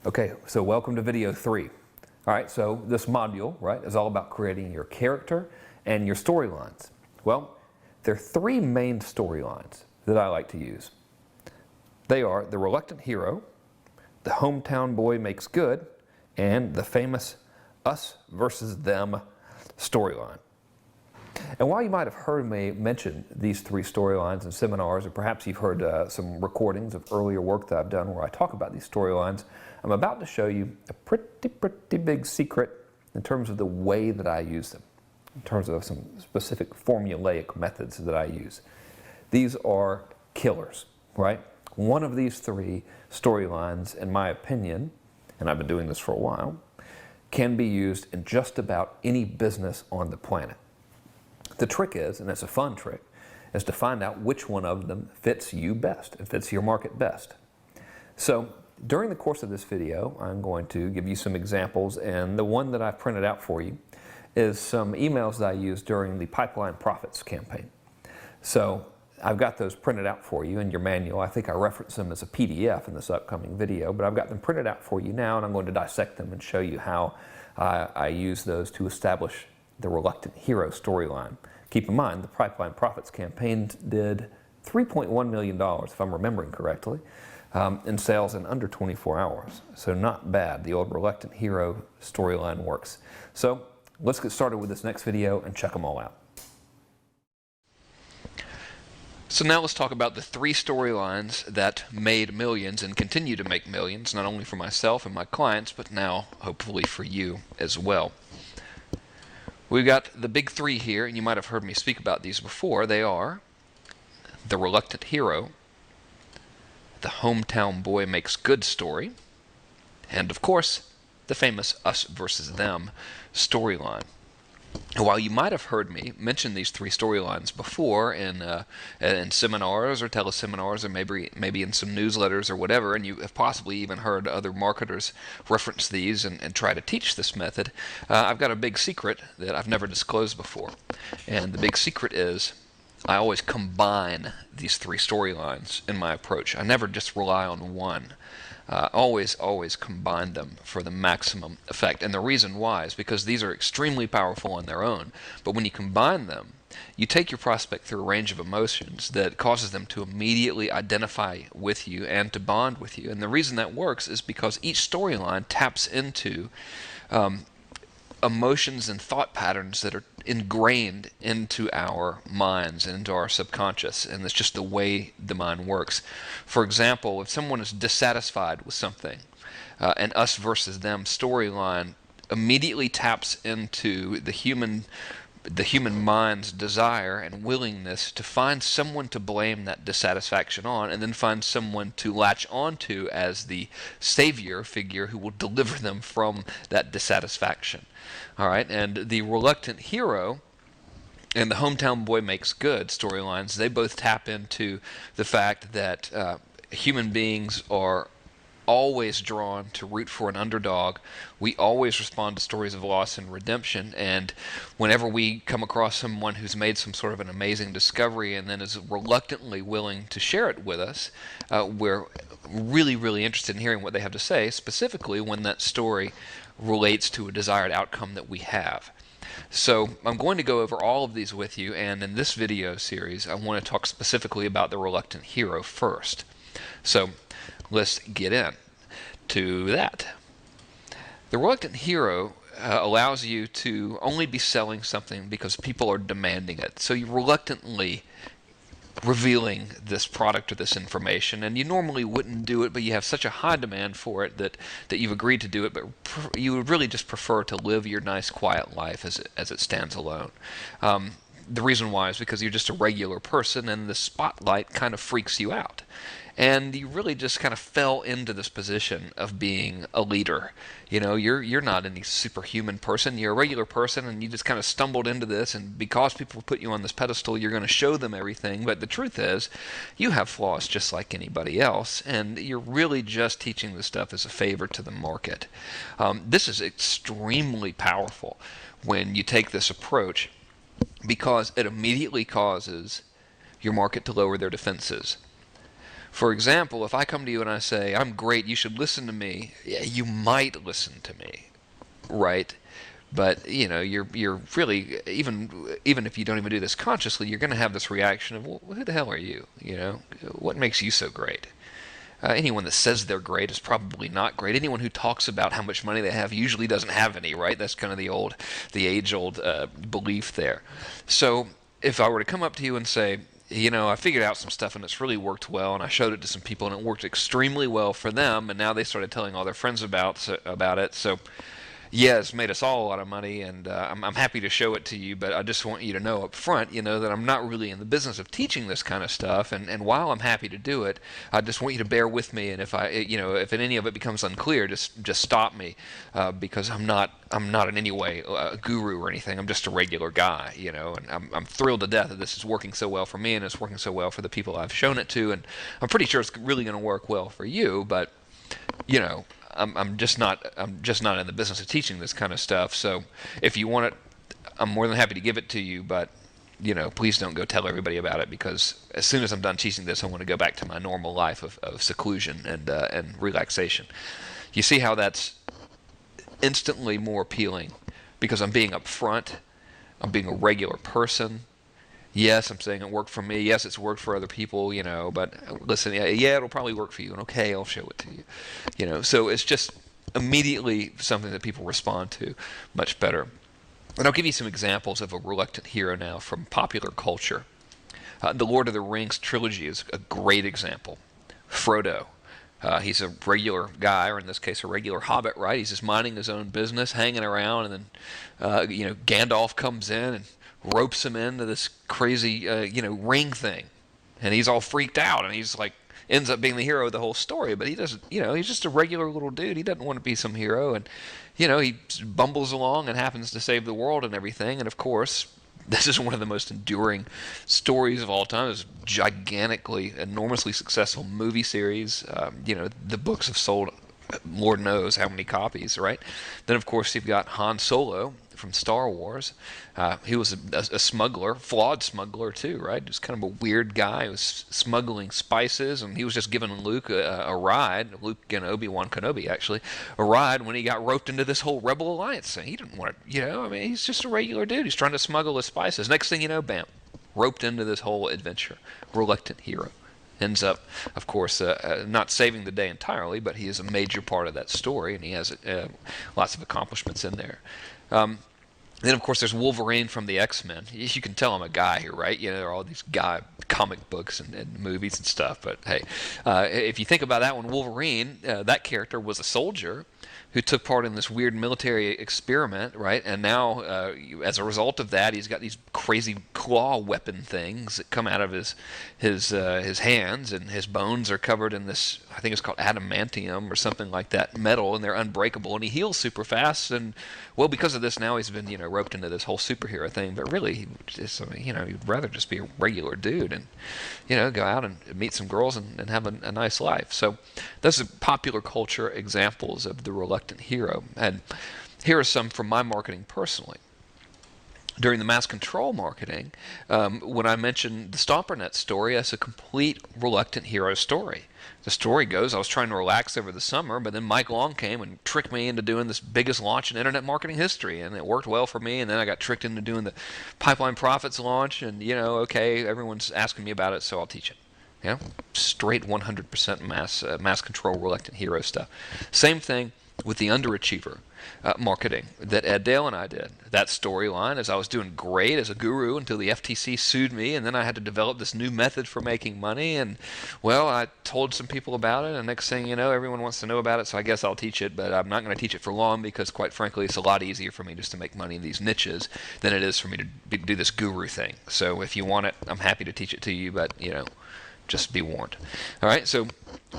Okay, so welcome to video 3. All right, so this module, right, is all about creating your character and your storylines. Well, there are 3 main storylines that I like to use. They are the reluctant hero, the hometown boy makes good, and the famous us versus them storyline. And while you might have heard me mention these 3 storylines in seminars, or perhaps you've heard some recordings of earlier work that I've done where I talk about these storylines, I'm about to show you a pretty big secret in terms of the way that I use them, in terms of some specific formulaic methods that I use. These are killers, right? One of these 3 storylines, in my opinion, and I've been doing this for a while, can be used in just about any business on the planet. The trick is, and it's a fun trick, is to find out which one of them fits you best, it fits your market best. So during the course of this video, I'm going to give you some examples, and the one that I've printed out for you is some emails that I used during the Pipeline Profits campaign. So I've got those printed out for you in your manual. I think I reference them as a PDF in this upcoming video, but I've got them printed out for you now, and I'm going to dissect them and show you how I use those to establish the reluctant hero storyline. Keep in mind, the Pipeline Profits campaign did $3.1 million, if I'm remembering correctly, in sales in under 24 hours. So not bad. The old reluctant hero storyline works. So let's get started with this next video and check them all out. So now let's talk about the 3 storylines that made millions and continue to make millions, not only for myself and my clients, but now hopefully for you as well. We've got the big 3 here, and you might have heard me speak about these before. They are the reluctant hero, the hometown boy makes good story, and of course, the famous us versus them storyline. While you might have heard me mention these 3 storylines before in seminars or teleseminars or maybe in some newsletters or whatever, and you have possibly even heard other marketers reference these and try to teach this method, I've got a big secret that I've never disclosed before. And the big secret is I always combine these 3 storylines in my approach. I never just rely on one. Always combine them for the maximum effect. And the reason why is because these are extremely powerful on their own, but when you combine them, you take your prospect through a range of emotions that causes them to immediately identify with you and to bond with you. And the reason that works is because each storyline taps into emotions and thought patterns that are ingrained into our minds and into our subconscious, and it's just the way the mind works. For example, if someone is dissatisfied with something, an us versus them storyline immediately taps into the human mind's desire and willingness to find someone to blame that dissatisfaction on, and then find someone to latch onto as the savior figure who will deliver them from that dissatisfaction. All right, and the reluctant hero and the hometown boy makes good storylines, they both tap into the fact that human beings are always drawn to root for an underdog. We always respond to stories of loss and redemption, and whenever we come across someone who's made some sort of an amazing discovery and then is reluctantly willing to share it with us, we're really interested in hearing what they have to say, specifically when that story relates to a desired outcome that we have. So I'm going to go over all of these with you, and in this video series I want to talk specifically about the reluctant hero first. So let's get in to that. The reluctant hero allows you to only be selling something because people are demanding it. So you're reluctantly revealing this product or this information, and you normally wouldn't do it, but you have such a high demand for it that you've agreed to do it, but you would really just prefer to live your nice quiet life as it stands alone. The reason why is because you're just a regular person and the spotlight kind of freaks you out. And you really just kind of fell into this position of being a leader. You know, you're not any superhuman person. You're a regular person, and you just kind of stumbled into this, and because people put you on this pedestal, you're going to show them everything. But the truth is, you have flaws just like anybody else, and you're really just teaching this stuff as a favor to the market. This is extremely powerful when you take this approach, because it immediately causes your market to lower their defenses. For example, if I come to you and I say, I'm great, you should listen to me, yeah, you might listen to me, right? But you're really, even if you don't even do this consciously, you're going to have this reaction of, well, who the hell are you? What makes you so great? Anyone that says they're great is probably not great. Anyone who talks about how much money they have usually doesn't have any, right? That's kind of the age-old belief there. So if I were to come up to you and say, I figured out some stuff and it's really worked well, and I showed it to some people and it worked extremely well for them, and now they started telling all their friends about it. So yeah, it's made us all a lot of money, and I'm happy to show it to you, but I just want you to know up front, that I'm not really in the business of teaching this kind of stuff, and while I'm happy to do it, I just want you to bear with me, and if if any of it becomes unclear, just stop me, because I'm not in any way a guru or anything. I'm just a regular guy, and I'm thrilled to death that this is working so well for me, and it's working so well for the people I've shown it to, and I'm pretty sure it's really going to work well for you, but, I'm just not in the business of teaching this kind of stuff. So if you want it, I'm more than happy to give it to you. But please don't go tell everybody about it, because as soon as I'm done teaching this, I want to go back to my normal life of seclusion and relaxation. You see how that's instantly more appealing, because I'm being upfront. I'm being a regular person. Yes, I'm saying it worked for me. Yes, it's worked for other people, but listen, yeah, it'll probably work for you, and okay, I'll show it to you. So it's just immediately something that people respond to much better. And I'll give you some examples of a reluctant hero now from popular culture. The Lord of the Rings trilogy is a great example. Frodo. He's a regular guy, or in this case, a regular hobbit, right? He's just minding his own business, hanging around, and then, Gandalf comes in and ropes him into this crazy, ring thing, and he's all freaked out, and he's like, ends up being the hero of the whole story. But he doesn't, he's just a regular little dude. He doesn't want to be some hero, and he bumbles along and happens to save the world and everything. And of course, this is one of the most enduring stories of all time. It's gigantically, enormously successful movie series. The books have sold Lord knows how many copies, right? Then, of course, you've got Han Solo from Star Wars. He was a smuggler, flawed smuggler too, right? Just kind of a weird guy who was smuggling spices, and he was just giving Luke a ride, Luke and Obi-Wan Kenobi actually, a ride when he got roped into this whole Rebel Alliance thing. He didn't want to, he's just a regular dude. He's trying to smuggle his spices. Next thing you know, bam, roped into this whole adventure. Reluctant hero. Ends up, of course, not saving the day entirely, but he is a major part of that story, and he has lots of accomplishments in there. Then, of course, there's Wolverine from the X-Men. You can tell I'm a guy here, right? There are all these guy comic books and movies and stuff. But hey, if you think about that one, Wolverine, that character was a soldier who took part in this weird military experiment, right? And now, as a result of that, he's got these crazy claw weapon things that come out of his hands, and his bones are covered in this, I think it's called adamantium or something like that, metal, and they're unbreakable, and he heals super fast. And well, because of this, now he's been roped into this whole superhero thing. But really, he'd rather just be a regular dude and go out and meet some girls and have a nice life. So those are popular culture examples of the reluctant hero. And here are some from my marketing personally. During the mass control marketing, when I mentioned the StomperNet story, that's a complete reluctant hero story. The story goes, I was trying to relax over the summer, but then Mike Long came and tricked me into doing this biggest launch in internet marketing history, and it worked well for me. And then I got tricked into doing the Pipeline Profits launch, and okay, everyone's asking me about it, so I'll teach it. Straight 100% mass control reluctant hero stuff. Same thing with the underachiever marketing that Ed Dale and I did. That storyline is I was doing great as a guru until the FTC sued me, and then I had to develop this new method for making money, and well, I told some people about it, and next thing you know, everyone wants to know about it, so I guess I'll teach it, but I'm not going to teach it for long, because quite frankly, it's a lot easier for me just to make money in these niches than it is for me to do this guru thing. So if you want it, I'm happy to teach it to you, but just be warned. All right, so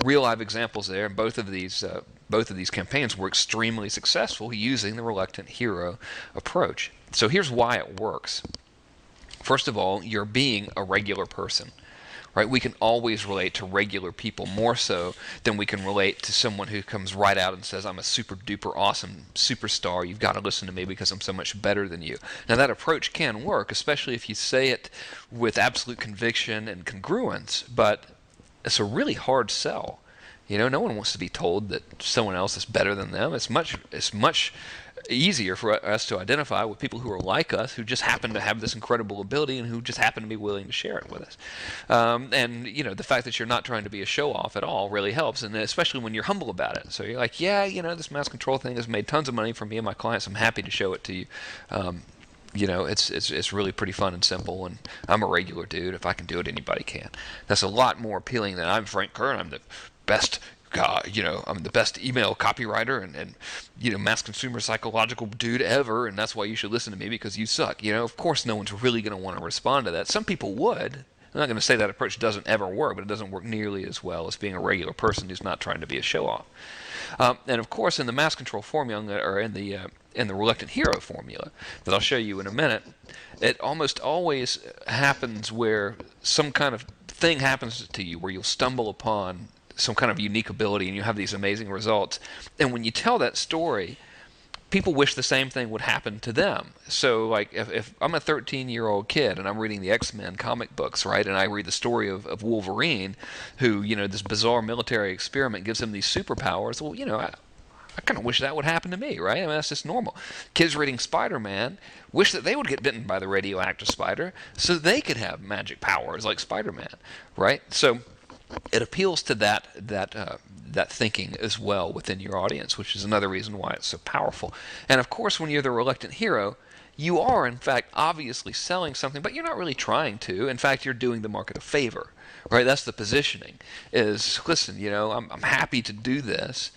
real live examples there. Both of these campaigns were extremely successful using the reluctant hero approach. So here's why it works. First of all, you're being a regular person, right? We can always relate to regular people more so than we can relate to someone who comes right out and says, I'm a super duper awesome superstar. You've got to listen to me because I'm so much better than you. Now that approach can work, especially if you say it with absolute conviction and congruence, but it's a really hard sell. No one wants to be told that someone else is better than them. It's much easier for us to identify with people who are like us, who just happen to have this incredible ability and who just happen to be willing to share it with us. And the fact that you're not trying to be a show-off at all really helps, and especially when you're humble about it. So you're like, yeah, this mass control thing has made tons of money for me and my clients. I'm happy to show it to you. It's really pretty fun and simple, and I'm a regular dude. If I can do it, anybody can. That's a lot more appealing than I'm Frenk Kern. I'm the best I'm the best email copywriter and mass consumer psychological dude ever, and that's why you should listen to me because you suck. Of course no one's really going to want to respond to that. Some people would. I'm not going to say that approach doesn't ever work, but it doesn't work nearly as well as being a regular person who's not trying to be a show-off. And of course, in the mass control formula, or in the reluctant hero formula that I'll show you in a minute, it almost always happens where some kind of thing happens to you where you'll stumble upon some kind of unique ability and you have these amazing results. And when you tell that story, people wish the same thing would happen to them. So like if I'm a 13-year-old kid and I'm reading the X-Men comic books, right, and I read the story of Wolverine, who, this bizarre military experiment gives him these superpowers, well, I kind of wish that would happen to me, right? I mean, that's just normal. Kids reading Spider-Man wish that they would get bitten by the radioactive spider so they could have magic powers like Spider-Man, right? So it appeals to that thinking as well within your audience, which is another reason why it's so powerful. And of course, when you're the reluctant hero, you are, in fact, obviously selling something, but you're not really trying to. In fact, you're doing the market a favor, right? That's the positioning, is, listen, I'm happy to do this,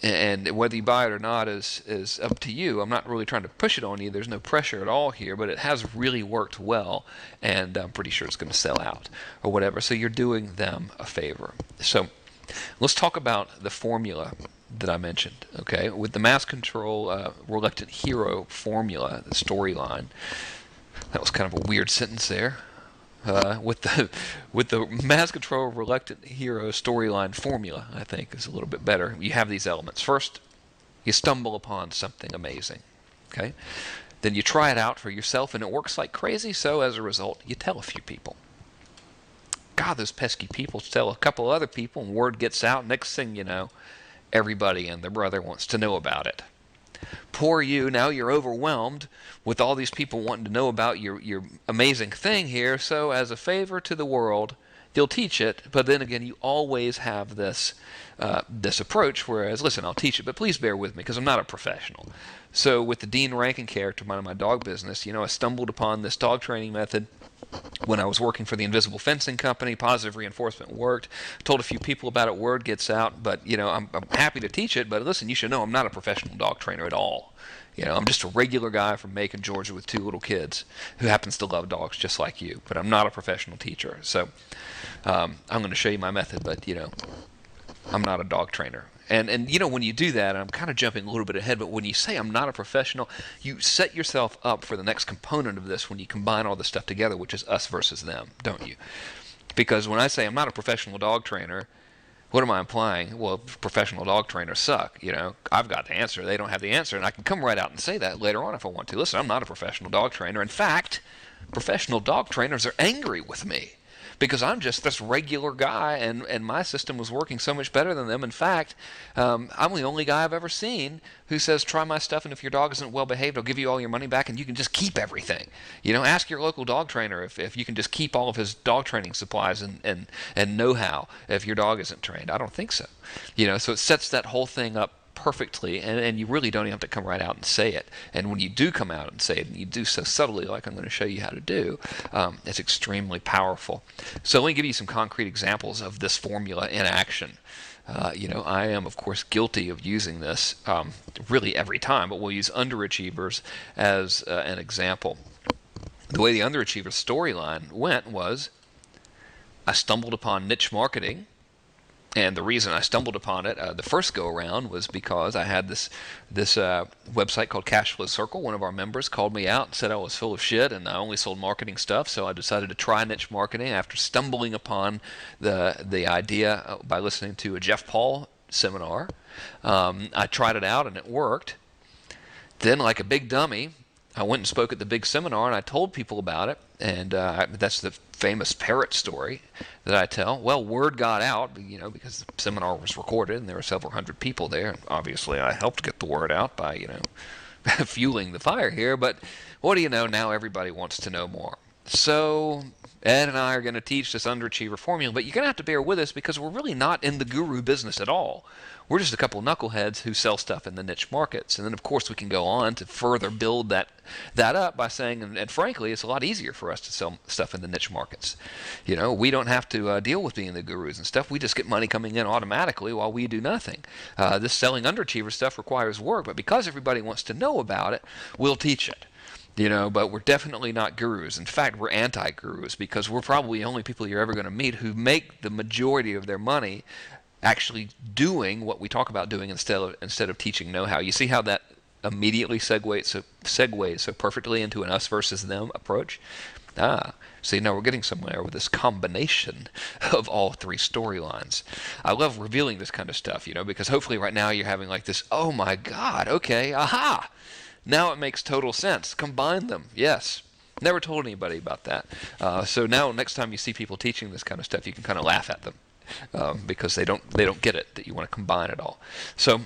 and whether you buy it or not is up to you. I'm not really trying to push it on you. There's no pressure at all here, but it has really worked well, and I'm pretty sure it's going to sell out or whatever. So you're doing them a favor. So let's talk about the formula that I mentioned, okay? With the mass control reluctant hero formula, the storyline. That was kind of a weird sentence there. With the mass control reluctant hero storyline formula, I think is a little bit better. You have these elements. First, you stumble upon something amazing, okay? Then you try it out for yourself and it works like crazy, so as a result, you tell a few people. God, those pesky people tell a couple other people and word gets out. Next thing you know, everybody and their brother wants to know about it. Poor you, now you're overwhelmed with all these people wanting to know about your amazing thing here, so as a favor to the world, you'll teach it, but then again, you always have this approach, whereas, listen, I'll teach it, but please bear with me, because I'm not a professional. So with the Dean Rankin character, my dog business, I stumbled upon this dog training method when I was working for the Invisible Fencing Company. Positive reinforcement worked. Told a few people about it. Word gets out. But, I'm happy to teach it. But listen, you should know I'm not a professional dog trainer at all. I'm just a regular guy from Macon, Georgia with 2 little kids who happens to love dogs just like you. But I'm not a professional teacher. So I'm going to show you my method. But, I'm not a dog trainer. And when you do that, and I'm kind of jumping a little bit ahead, but when you say I'm not a professional, you set yourself up for the next component of this when you combine all this stuff together, which is us versus them, don't you? Because when I say I'm not a professional dog trainer, what am I implying? Well, professional dog trainers suck. I've got the answer. They don't have the answer. And I can come right out and say that later on if I want to. Listen, I'm not a professional dog trainer. In fact, professional dog trainers are angry with me, because I'm just this regular guy, and my system was working so much better than them. In fact, I'm the only guy I've ever seen who says, try my stuff, and if your dog isn't well behaved, I'll give you all your money back, and you can just keep everything. Ask your local dog trainer if you can just keep all of his dog training supplies and know-how if your dog isn't trained. I don't think so. So it sets that whole thing up perfectly, and you really don't even have to come right out and say it. And when you do come out and say it, and you do so subtly, like I'm going to show you how to do, it's extremely powerful. So let me give you some concrete examples of this formula in action. I am, of course, guilty of using this really every time, but we'll use underachievers as an example. The way the underachiever storyline went was, I stumbled upon niche marketing. And the reason I stumbled upon it the first go-around was because I had this website called Cashflow Circle. One of our members called me out and said I was full of shit and I only sold marketing stuff. So I decided to try niche marketing after stumbling upon the idea by listening to a Jeff Paul seminar. I tried it out and it worked. Then, like a big dummy, I went and spoke at the big seminar and I told people about it. And that's the famous parrot story that I tell. Well, word got out, because the seminar was recorded and there were several hundred people there. And obviously, I helped get the word out by, fueling the fire here. But what do you know? Now everybody wants to know more. So Ed and I are going to teach this underachiever formula, but you're going to have to bear with us because we're really not in the guru business at all. We're just a couple of knuckleheads who sell stuff in the niche markets. And then, of course, we can go on to further build that up by saying, and frankly, it's a lot easier for us to sell stuff in the niche markets. We don't have to deal with being the gurus and stuff. We just get money coming in automatically while we do nothing. This selling underachiever stuff requires work, but because everybody wants to know about it, we'll teach it. But we're definitely not gurus. In fact, we're anti-gurus because we're probably the only people you're ever going to meet who make the majority of their money actually doing what we talk about doing instead of teaching know-how. You see how that immediately segues so perfectly into an us versus them approach? See, now we're getting somewhere with this combination of all three storylines. I love revealing this kind of stuff, because hopefully right now you're having like this, oh my God, okay, aha! Now it makes total sense. Combine them. Yes. Never told anybody about that. So now next time you see people teaching this kind of stuff, you can kind of laugh at them because they don't get it that you want to combine it all. So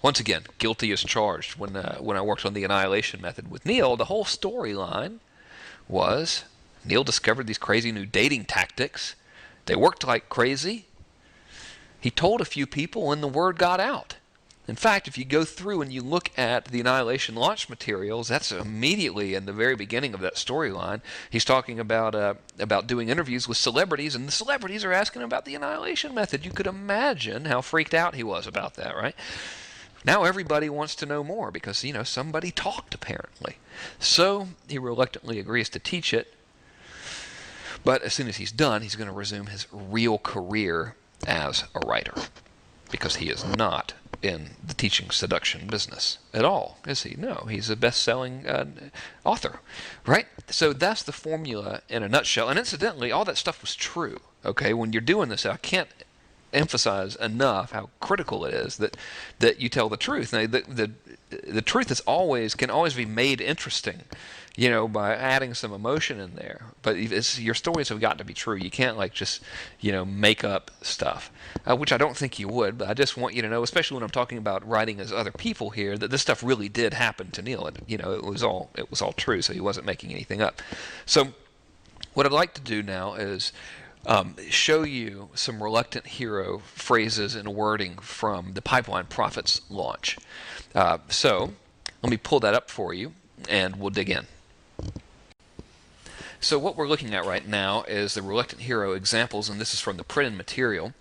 once again, guilty as charged. When I worked on the annihilation method with Neil, the whole storyline was Neil discovered these crazy new dating tactics. They worked like crazy. He told a few people and the word got out. In fact, if you go through and you look at the Annihilation launch materials, that's immediately in the very beginning of that storyline. He's talking about doing interviews with celebrities, and the celebrities are asking about the Annihilation method. You could imagine how freaked out he was about that, right? Now everybody wants to know more because, somebody talked apparently. So he reluctantly agrees to teach it, but as soon as he's done, he's going to resume his real career as a writer because he is not in the teaching seduction business at all, is he? No, he's a best-selling author, right? So that's the formula in a nutshell. And incidentally, all that stuff was true, okay? When you're doing this, I can't emphasize enough how critical it is that you tell the truth. Now, the truth can always be made interesting, by adding some emotion in there. But your stories have got to be true. You can't just make up stuff, which I don't think you would. But I just want you to know, especially when I'm talking about writing as other people here, that this stuff really did happen to Neil. And it was all true. So he wasn't making anything up. So what I'd like to do now is show you some reluctant hero phrases and wording from the Pipeline Profits launch. So let me pull that up for you, and we'll dig in. So what we're looking at right now is the reluctant hero examples, and this is from the printed material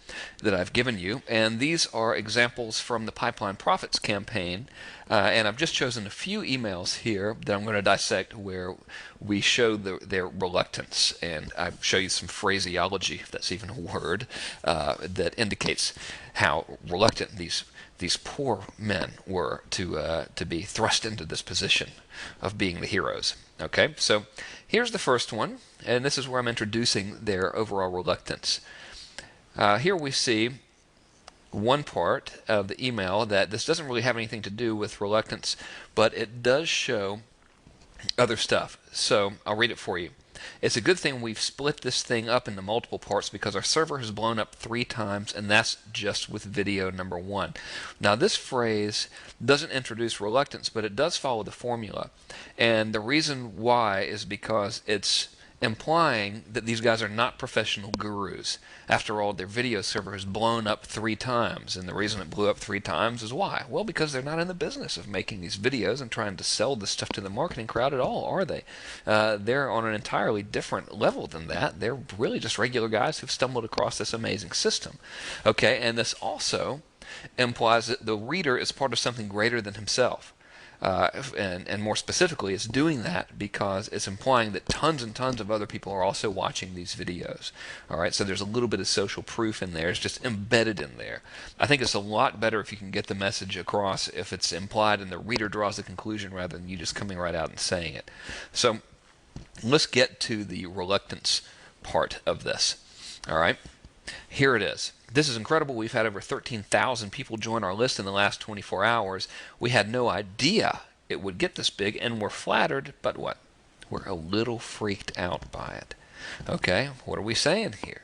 that I've given you. And these are examples from the Pipeline Profits campaign. And I've just chosen a few emails here that I'm going to dissect where we show their reluctance. And I show you some phraseology, if that's even a word, that indicates how reluctant these poor men were to be thrust into this position of being the heroes. Okay, so here's the first one, and this is where I'm introducing their overall reluctance. Here we see one part of the email that this doesn't really have anything to do with reluctance, but it does show other stuff. So I'll read it for you. It's a good thing we've split this thing up into multiple parts because our server has blown up 3 times, and that's just with video number 1. Now this phrase doesn't introduce reluctance, but it does follow the formula. And the reason why is because it's implying that these guys are not professional gurus. After all, their video server has blown up 3 times, and the reason it blew up 3 times is why? Well, because they're not in the business of making these videos and trying to sell this stuff to the marketing crowd at all, are they? They're on an entirely different level than that. They're really just regular guys who've stumbled across this amazing system. Okay, and this also implies that the reader is part of something greater than himself. And more specifically, it's doing that because it's implying that tons and tons of other people are also watching these videos. All right, so there's a little bit of social proof in there. It's just embedded in there. I think it's a lot better if you can get the message across if it's implied and the reader draws the conclusion rather than you just coming right out and saying it. So let's get to the reluctance part of this. All right, here it is. This is incredible. We've had over 13,000 people join our list in the last 24 hours. We had no idea it would get this big, and we're flattered, but what? We're a little freaked out by it. Okay, what are we saying here?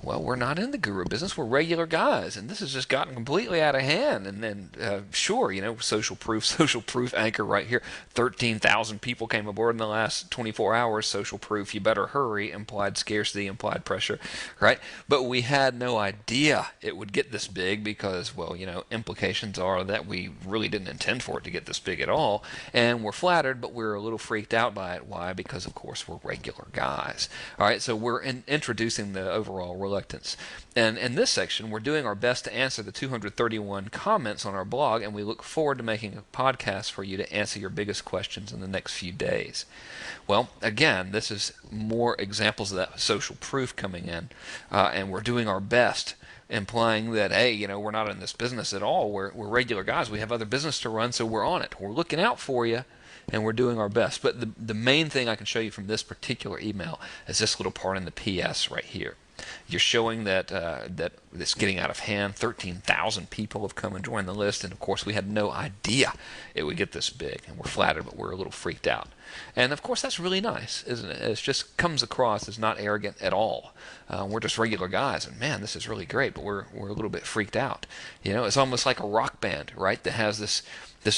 Well, we're not in the guru business. We're regular guys, and this has just gotten completely out of hand. And then, sure, social proof anchor right here. 13,000 people came aboard in the last 24 hours. Social proof, you better hurry. Implied scarcity, implied pressure, right? But we had no idea it would get this big because, well, implications are that we really didn't intend for it to get this big at all. And we're flattered, but we're a little freaked out by it. Why? Because, of course, we're regular guys. All right, so we're introducing the overall reluctance. And in this section, we're doing our best to answer the 231 comments on our blog, and we look forward to making a podcast for you to answer your biggest questions in the next few days. Well, again, this is more examples of that social proof coming in, and we're doing our best, implying that, hey, we're not in this business at all. We're regular guys. We have other business to run, so we're on it. We're looking out for you, and we're doing our best. But the main thing I can show you from this particular email is this little part in the PS right here. You're showing that that it's getting out of hand. 13,000 people have come and joined the list, and of course we had no idea it would get this big, and we're flattered, but we're a little freaked out. And of course that's really nice, isn't it? It just comes across as not arrogant at all. We're just regular guys, and man, this is really great, but we're a little bit freaked out. It's almost like a rock band, right? That has this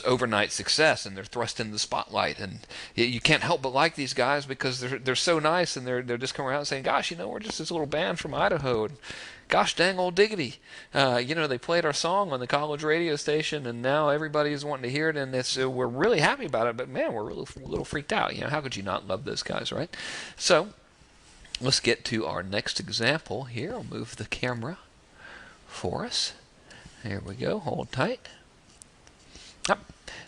overnight success, and they're thrust into the spotlight, and you can't help but like these guys because they're so nice, and they're just coming around saying, gosh, we're just this little band from Idaho, and gosh dang old diggity, they played our song on the college radio station, and now everybody's wanting to hear it, and we're really happy about it, but man, we're a little freaked out. How could you not love those guys, right? So let's get to our next example here. I'll move the camera for us. There we go. Hold tight. Yep.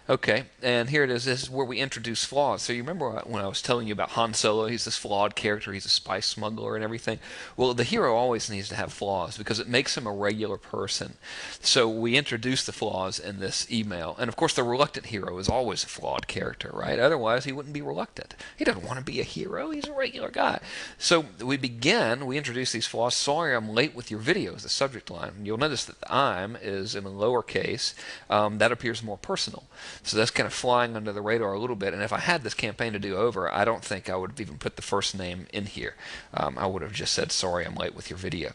Okay, and here it is. This is where we introduce flaws. So you remember when I was telling you about Han Solo? He's this flawed character. He's a spice smuggler and everything. Well, the hero always needs to have flaws because it makes him a regular person. So we introduce the flaws in this email. And of course, the reluctant hero is always a flawed character, right? Otherwise, he wouldn't be reluctant. He doesn't want to be a hero. He's a regular guy. So we introduce these flaws. Sorry, I'm late with your video is the subject line. You'll notice that the I'm is in lowercase. That appears more personal. So that's kind of flying under the radar a little bit. And if I had this campaign to do over, I don't think I would have even put the first name in here. I would have just said, sorry, I'm late with your video.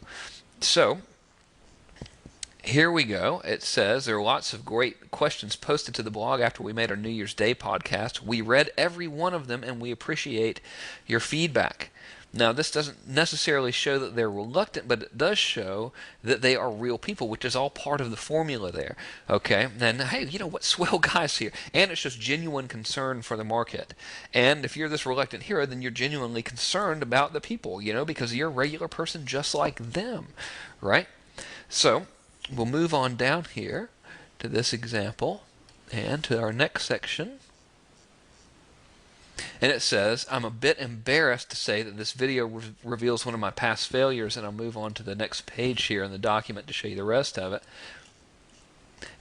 So here we go. It says there are lots of great questions posted to the blog after we made our New Year's Day podcast. We read every one of them, and we appreciate your feedback. Now, this doesn't necessarily show that they're reluctant, but it does show that they are real people, which is all part of the formula there. Okay? And hey, what swell guys here. And it shows genuine concern for the market. And if you're this reluctant hero, then you're genuinely concerned about the people, because you're a regular person just like them, right? So we'll move on down here to this example and to our next section. And it says, I'm a bit embarrassed to say that this video reveals one of my past failures, and I'll move on to the next page here in the document to show you the rest of it.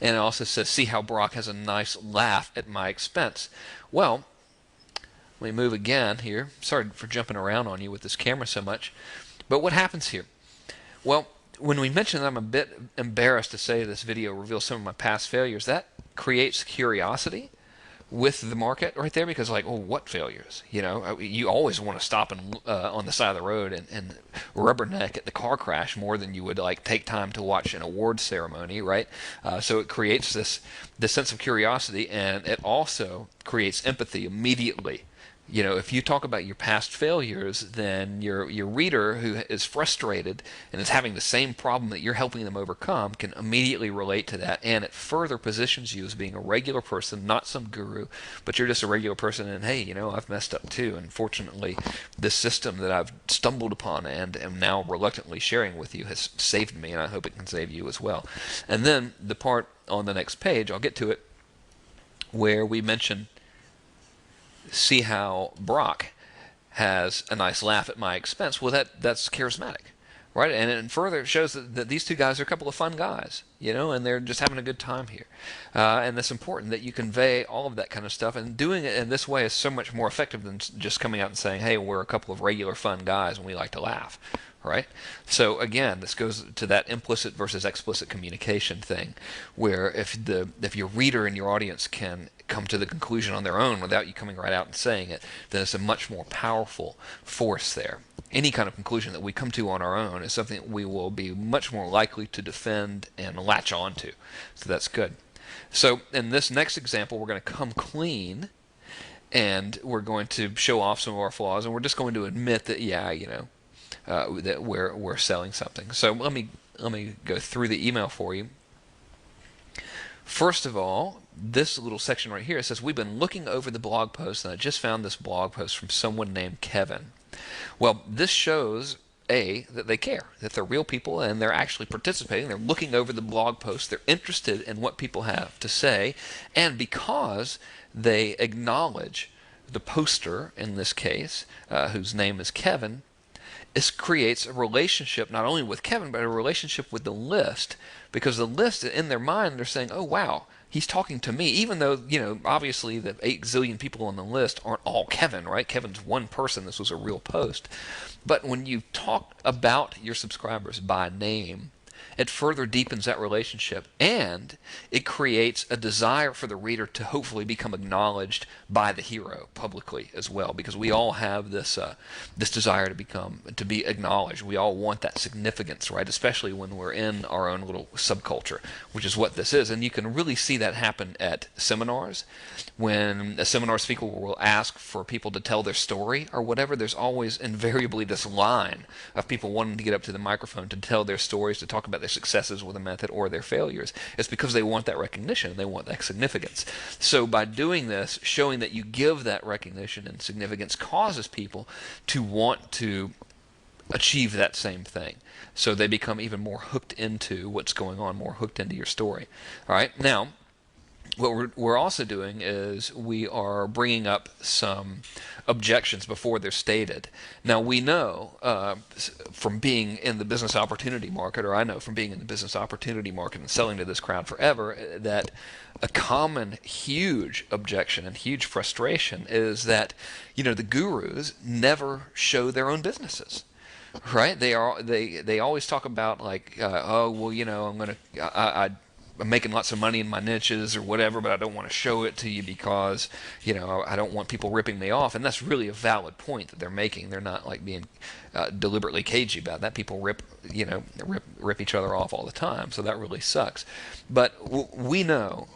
And it also says, see how Brock has a nice laugh at my expense. Well, let me move again here. Sorry for jumping around on you with this camera so much. But what happens here? Well, when we mention that I'm a bit embarrassed to say this video reveals some of my past failures, that creates curiosity with the market right there, because what failures? You always want to stop on the side of the road and rubberneck at the car crash more than you would take time to watch an award ceremony, right? So it creates this sense of curiosity, and it also creates empathy immediately. If you talk about your past failures, then your reader who is frustrated and is having the same problem that you're helping them overcome can immediately relate to that, and it further positions you as being a regular person, not some guru, but you're just a regular person, and hey, I've messed up too, and fortunately this system that I've stumbled upon and am now reluctantly sharing with you has saved me, and I hope it can save you as well. And then the part on the next page, I'll get to it, where we mention see how Brock has a nice laugh at my expense. Well, that's charismatic, right? And it further shows that these two guys are a couple of fun guys, and they're just having a good time here. And it's important that you convey all of that kind of stuff, and doing it in this way is so much more effective than just coming out and saying, hey, we're a couple of regular fun guys and we like to laugh, right? So again, this goes to that implicit versus explicit communication thing, where if your reader and your audience can come to the conclusion on their own without you coming right out and saying it, then it's a much more powerful force there. Any kind of conclusion that we come to on our own is something that we will be much more likely to defend and latch on to. So that's good. So in this next example, we're going to come clean, and we're going to show off some of our flaws, and we're just going to admit that, yeah, that we're selling something. So let me go through the email for you. First of all, this little section right here says, we've been looking over the blog post, and I just found this blog post from someone named Kevin. Well, this shows, A, that they care, that they're real people and they're actually participating. They're looking over the blog post. They're interested in what people have to say. And because they acknowledge the poster, in this case, whose name is Kevin, this creates a relationship not only with Kevin, but a relationship with the list. Because the list, in their mind, they're saying, oh, wow, he's talking to me, even though, obviously the 8 zillion people on the list aren't all Kevin, right? Kevin's one person. This was a real post. But when you talk about your subscribers by name, it further deepens that relationship, and it creates a desire for the reader to hopefully become acknowledged by the hero publicly as well, because we all have this desire to be acknowledged. We all want that significance, right? Especially when we're in our own little subculture, which is what this is. And you can really see that happen at seminars. When a seminar speaker will ask for people to tell their story or whatever, there's always invariably this line of people wanting to get up to the microphone to tell their stories, to talk about their successes with a method or their failures. It's because they want that recognition, they want that significance. So by doing this, showing that you give that recognition and significance causes people to want to achieve that same thing. So they become even more hooked into what's going on, more hooked into your story. All right, now what we're also doing is we are bringing up some objections before they're stated. Now we know from being in the business opportunity market, or I know from being in the business opportunity market and selling to this crowd forever, that a common huge objection and huge frustration is that the gurus never show their own businesses. Right? They always talk about like, oh well, I'm making lots of money in my niches or whatever, but I don't want to show it to you because, I don't want people ripping me off. And that's really a valid point that they're making. They're not like being deliberately cagey about that. People rip each other off all the time, so that really sucks. But we know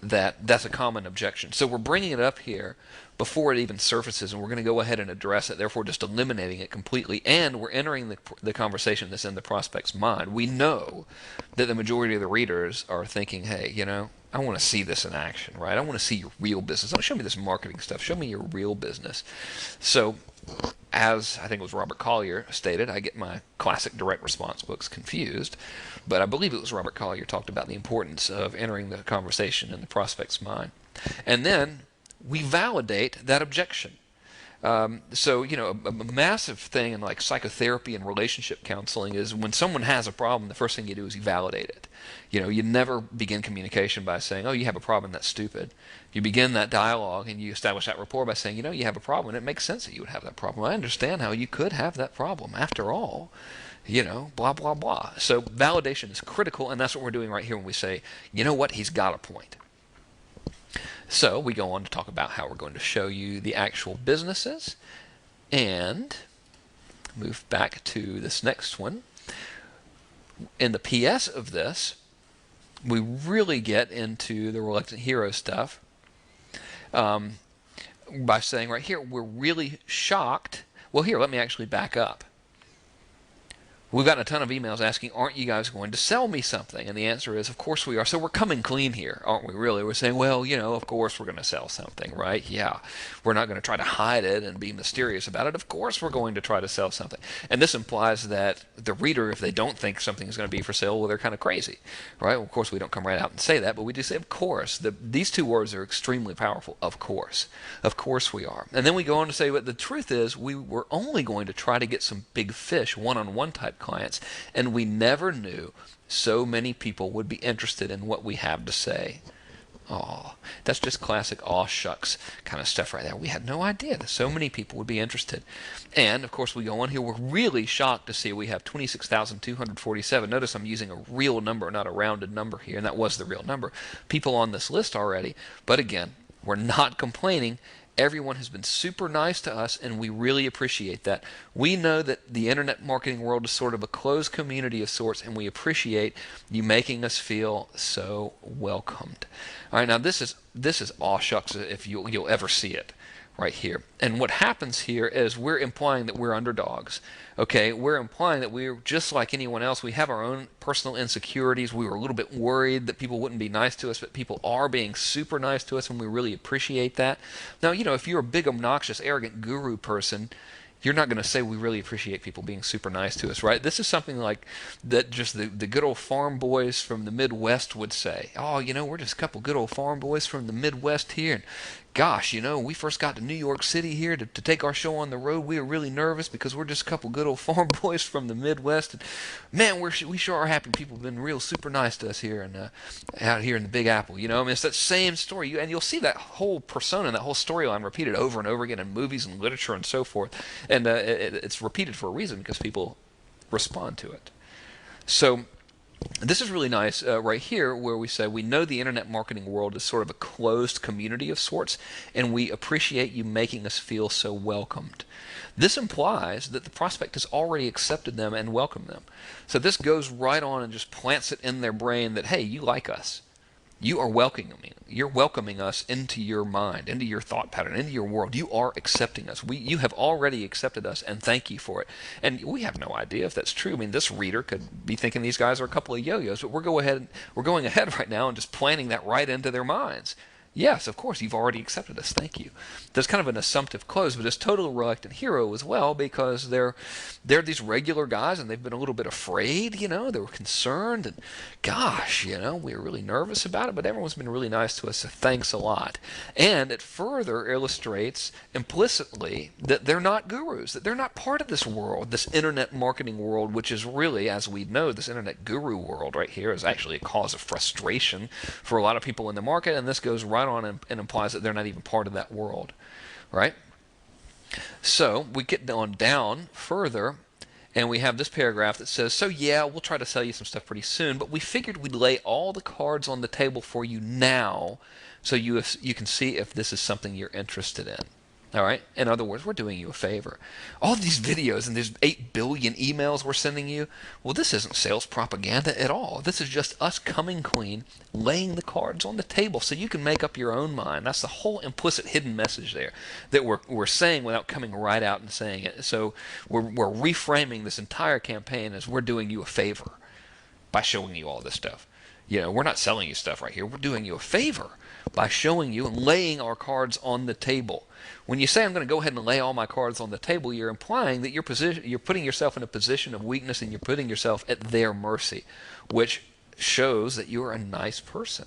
that that's a common objection. So we're bringing it up here before it even surfaces, and we're going to go ahead and address it, therefore just eliminating it completely, and we're entering the conversation that's in the prospect's mind. We know that the majority of the readers are thinking, hey, I want to see this in action, right? I want to see your real business. Don't show me this marketing stuff. Show me your real business. So as I think it was Robert Collier stated, I get my classic direct response books confused, but I believe it was Robert Collier talked about the importance of entering the conversation in the prospect's mind. And then we validate that objection. So, a massive thing in like psychotherapy and relationship counseling is when someone has a problem, the first thing you do is you validate it. You never begin communication by saying, oh, you have a problem, that's stupid. You begin that dialogue and you establish that rapport by saying, you have a problem, and it makes sense that you would have that problem. I understand how you could have that problem. After all, blah, blah, blah. So validation is critical, and that's what we're doing right here when we say, you know what, he's got a point. So we go on to talk about how we're going to show you the actual businesses, and move back to this next one. In the PS of this, we really get into the reluctant hero stuff by saying right here, we're really shocked. Well, here, let me actually back up. We've gotten a ton of emails asking, aren't you guys going to sell me something? And the answer is, of course we are. So we're coming clean here, aren't we, really? We're saying, well, of course we're going to sell something, right? Yeah. We're not going to try to hide it and be mysterious about it. Of course we're going to try to sell something. And this implies that the reader, if they don't think something is going to be for sale, well, they're kind of crazy, right? Well, of course we don't come right out and say that, but we do say, of course. These two words are extremely powerful, of course. Of course we are. And then we go on to say, but the truth is, we were only going to try to get some big fish, one-on-one type clients, and we never knew so many people would be interested in what we have to say. Oh, that's just classic aw shucks kind of stuff right there. We had no idea that so many people would be interested. And of course we go on here, we're really shocked to see we have 26,247. Notice I'm using a real number, not a rounded number here, and that was the real number. People on this list already, but again, we're not complaining. Everyone has been super nice to us, and we really appreciate that. We know that the internet marketing world is sort of a closed community of sorts, and we appreciate you making us feel so welcomed. All right, now this is aw shucks if you'll ever see it right here. And what happens here is we're implying that we're underdogs. Okay, we're implying that we're just like anyone else. We have our own personal insecurities. We were a little bit worried that people wouldn't be nice to us, but people are being super nice to us, and we really appreciate that. Now, if you're a big, obnoxious, arrogant guru person, you're not going to say we really appreciate people being super nice to us, right? This is something like that just the good old farm boys from the Midwest would say. Oh, we're just a couple good old farm boys from the Midwest here, and gosh, we first got to New York City here to take our show on the road. We were really nervous because we're just a couple good old farm boys from the Midwest. And man, we sure are happy people have been real super nice to us here and out here in the Big Apple. It's that same story. And you'll see that whole persona, that whole storyline repeated over and over again in movies and literature and so forth. And it's repeated for a reason because people respond to it. So this is really nice right here where we say we know the internet marketing world is sort of a closed community of sorts, and we appreciate you making us feel so welcomed. This implies that the prospect has already accepted them and welcomed them. So this goes right on and just plants it in their brain that, hey, you like us. You are welcoming. You're welcoming us into your mind, into your thought pattern, into your world. You are accepting us. You have already accepted us, and thank you for it. And we have no idea if that's true. I mean, this reader could be thinking these guys are a couple of yo-yos, but we're going ahead right now and just planting that right into their minds. Yes, of course, you've already accepted us. Thank you. That's kind of an assumptive close, but it's totally reluctant hero as well because they're these regular guys and they've been a little bit afraid, they were concerned and gosh, we were really nervous about it, but everyone's been really nice to us, so thanks a lot. And it further illustrates implicitly that they're not gurus, that they're not part of this world, this internet marketing world, which is really, as we know, this internet guru world right here is actually a cause of frustration for a lot of people in the market, and this goes right on and implies that they're not even part of that world, right? So we get on down further, and we have this paragraph that says, so yeah, we'll try to sell you some stuff pretty soon, but we figured we'd lay all the cards on the table for you now so you can see if this is something you're interested in. All right? In other words, we're doing you a favor. All these videos and there's 8 billion emails we're sending you, well, this isn't sales propaganda at all. This is just us coming clean, laying the cards on the table so you can make up your own mind. That's the whole implicit hidden message there that we're saying without coming right out and saying it. So we're reframing this entire campaign as we're doing you a favor by showing you all this stuff. We're not selling you stuff right here. We're doing you a favor by showing you and laying our cards on the table. When you say I'm going to go ahead and lay all my cards on the table, you're implying that you're putting yourself in a position of weakness and you're putting yourself at their mercy, which shows that you're a nice person,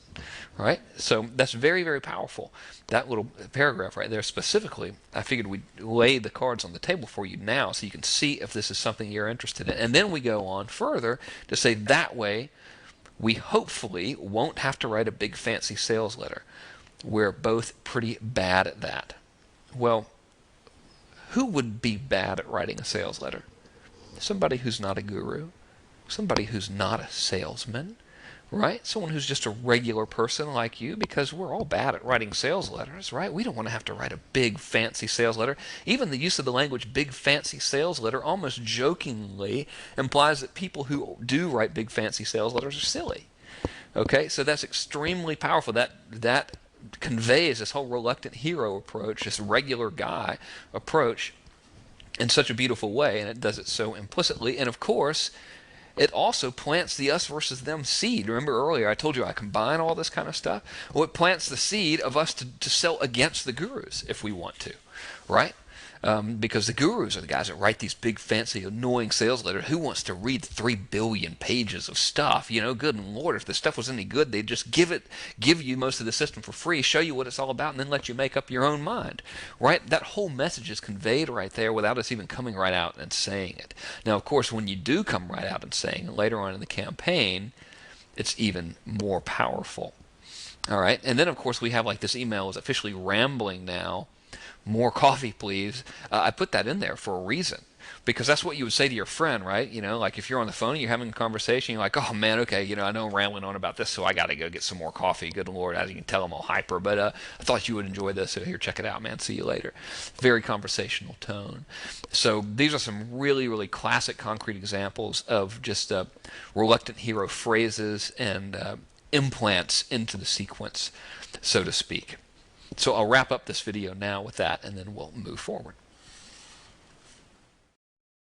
right? So that's very, very powerful. That little paragraph right there specifically, I figured we'd lay the cards on the table for you now so you can see if this is something you're interested in. And then we go on further to say that way we hopefully won't have to write a big fancy sales letter. We're both pretty bad at that. Well, who would be bad at writing a sales letter? Somebody who's not a guru, somebody who's not a salesman, right? Someone who's just a regular person like you, because we're all bad at writing sales letters, right? We don't want to have to write a big fancy sales letter. Even the use of the language big fancy sales letter almost jokingly implies that people who do write big fancy sales letters are silly. Okay, so that's extremely powerful. That conveys this whole reluctant hero approach, this regular guy approach in such a beautiful way, and it does it so implicitly. And of course, it also plants the us versus them seed. Remember earlier I told you I combine all this kind of stuff? Well, it plants the seed of us to sell against the gurus if we want to, right? Because the gurus are the guys that write these big, fancy, annoying sales letters. Who wants to read 3 billion pages of stuff? Good Lord, if the stuff was any good, they'd just give you most of the system for free, show you what it's all about, and then let you make up your own mind, right? That whole message is conveyed right there without us even coming right out and saying it. Now, of course, when you do come right out and saying it later on in the campaign, it's even more powerful. All right, and then of course we have like this email is officially rambling now. More coffee, please. I put that in there for a reason, because that's what you would say to your friend, right? You know, like if you're on the phone and you're having a conversation, you're like, oh man, okay, you know, I know I'm rambling on about this, so I got to go get some more coffee. Good Lord, as you can tell, I'm all hyper, but I thought you would enjoy this, so here, check it out, man. See you later. Very conversational tone. So these are some really, really classic, concrete examples of just reluctant hero phrases and implants into the sequence, so to speak. So I'll wrap up this video now with that, and then we'll move forward.